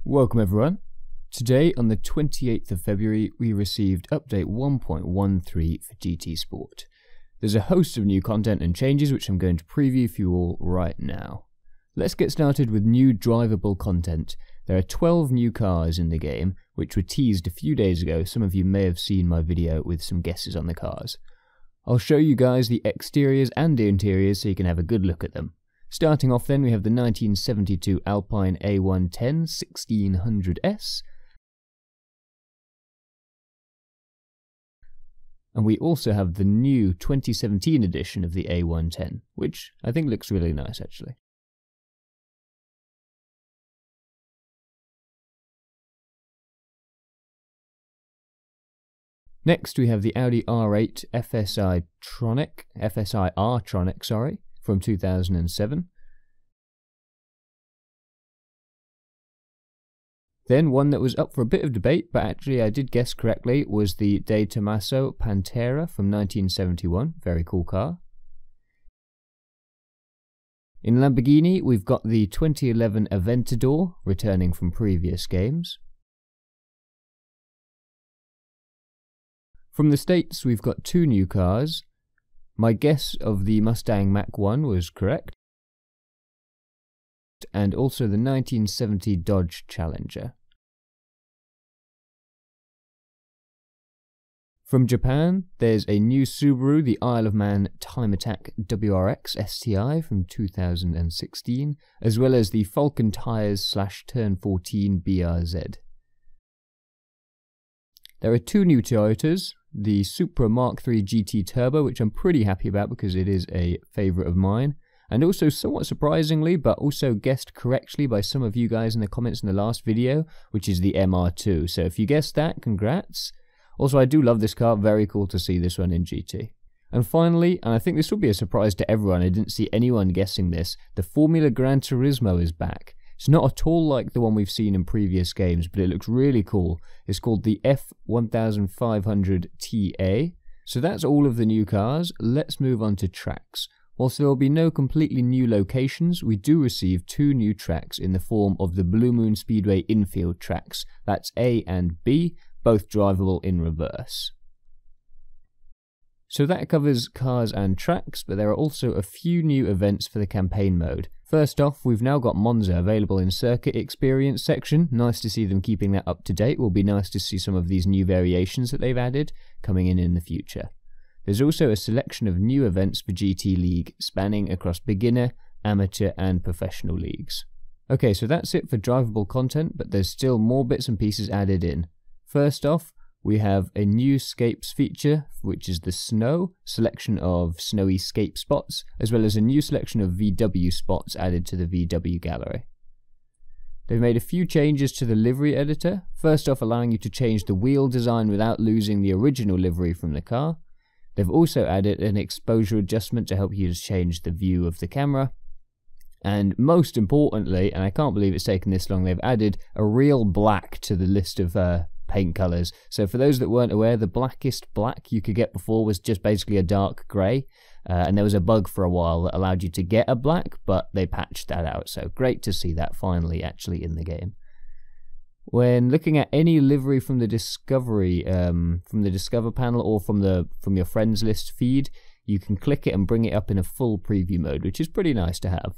Welcome everyone. Today on the 28th of February we received update 1.13 for GT Sport. There's a host of new content and changes which I'm going to preview for you all right now. Let's get started with new drivable content. There are 12 new cars in the game which were teased a few days ago. Some of you may have seen my video with some guesses on the cars. I'll show you guys the exteriors and the interiors so you can have a good look at them. Starting off then, we have the 1972 Alpine A110 1600S. And we also have the new 2017 edition of the A110, which I think looks really nice actually. Next we have the Audi R8 FSI R-Tronic, from 2007. Then one that was up for a bit of debate, but actually I did guess correctly, was the De Tomaso Pantera from 1971. Very cool car. In Lamborghini, we've got the 2011 Aventador, returning from previous games. From the States, we've got two new cars. My guess of the Mustang Mach-1 was correct, and also the 1970 Dodge Challenger. From Japan, there's a new Subaru, the Isle of Man Time Attack WRX STI from 2016, as well as the Falcon Tires / Turn 14 BRZ. There are two new Toyotas, the Supra Mark III GT Turbo, which I'm pretty happy about because it is a favourite of mine, and also somewhat surprisingly, but also guessed correctly by some of you guys in the comments in the last video, which is the MR2. So if you guessed that, congrats. Also, I do love this car, very cool to see this one in GT. And finally, and I think this will be a surprise to everyone, I didn't see anyone guessing this, the Formula Gran Turismo is back. It's not at all like the one we've seen in previous games, but it looks really cool. It's called the F1500TA. So that's all of the new cars. Let's move on to tracks. Whilst there will be no completely new locations, we do receive two new tracks in the form of the Blue Moon Speedway infield tracks. That's A and B, both drivable in reverse. So that covers cars and tracks, but there are also a few new events for the campaign mode. First off, we've now got Monza available in Circuit Experience section. Nice to see them keeping that up to date. Will be nice to see some of these new variations that they've added coming in the future. There's also a selection of new events for GT League, spanning across beginner, amateur and professional leagues. Okay, so that's it for drivable content, but there's still more bits and pieces added in. First off, we have a new scapes feature, which is the snow, selection of snowy scape spots, as well as a new selection of VW spots added to the VW gallery. They've made a few changes to the livery editor, first off allowing you to change the wheel design without losing the original livery from the car. They've also added an exposure adjustment to help you change the view of the camera. And most importantly, and I can't believe it's taken this long, they've added a real black to the list of paint colours. So for those that weren't aware, the blackest black you could get before was just basically a dark grey, and there was a bug for a while that allowed you to get a black, but they patched that out, so great to see that finally actually in the game. When looking at any livery from the Discover panel or from your friends list feed, you can click it and bring it up in a full preview mode, which is pretty nice to have.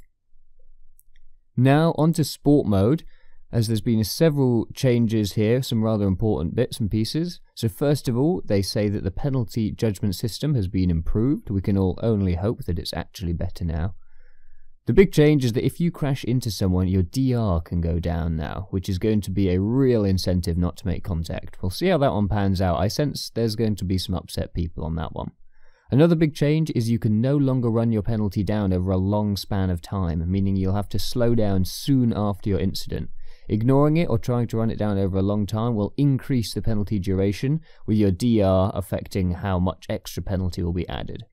Now onto sport mode, as there's been several changes here, some rather important bits and pieces. So first of all, they say that the penalty judgment system has been improved. We can all only hope that it's actually better now. The big change is that if you crash into someone, your DR can go down now, which is going to be a real incentive not to make contact. We'll see how that one pans out. I sense there's going to be some upset people on that one. Another big change is you can no longer run your penalty down over a long span of time, meaning you'll have to slow down soon after your incident. Ignoring it or trying to run it down over a long time will increase the penalty duration, with your DR affecting how much extra penalty will be added.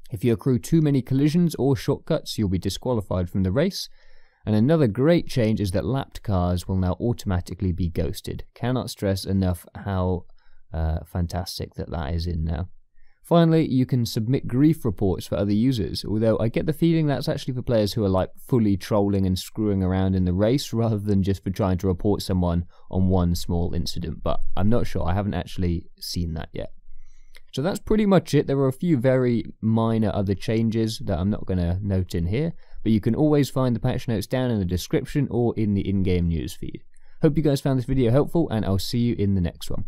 If you accrue too many collisions or shortcuts, you'll be disqualified from the race. And another great change is that lapped cars will now automatically be ghosted. Cannot stress enough how fantastic that is in now. Finally, you can submit grief reports for other users, although I get the feeling that's actually for players who are like fully trolling and screwing around in the race rather than just for trying to report someone on one small incident, but I'm not sure, I haven't actually seen that yet. So that's pretty much it. There are a few very minor other changes that I'm not going to note in here, but you can always find the patch notes down in the description or in the in-game news feed. Hope you guys found this video helpful, and I'll see you in the next one.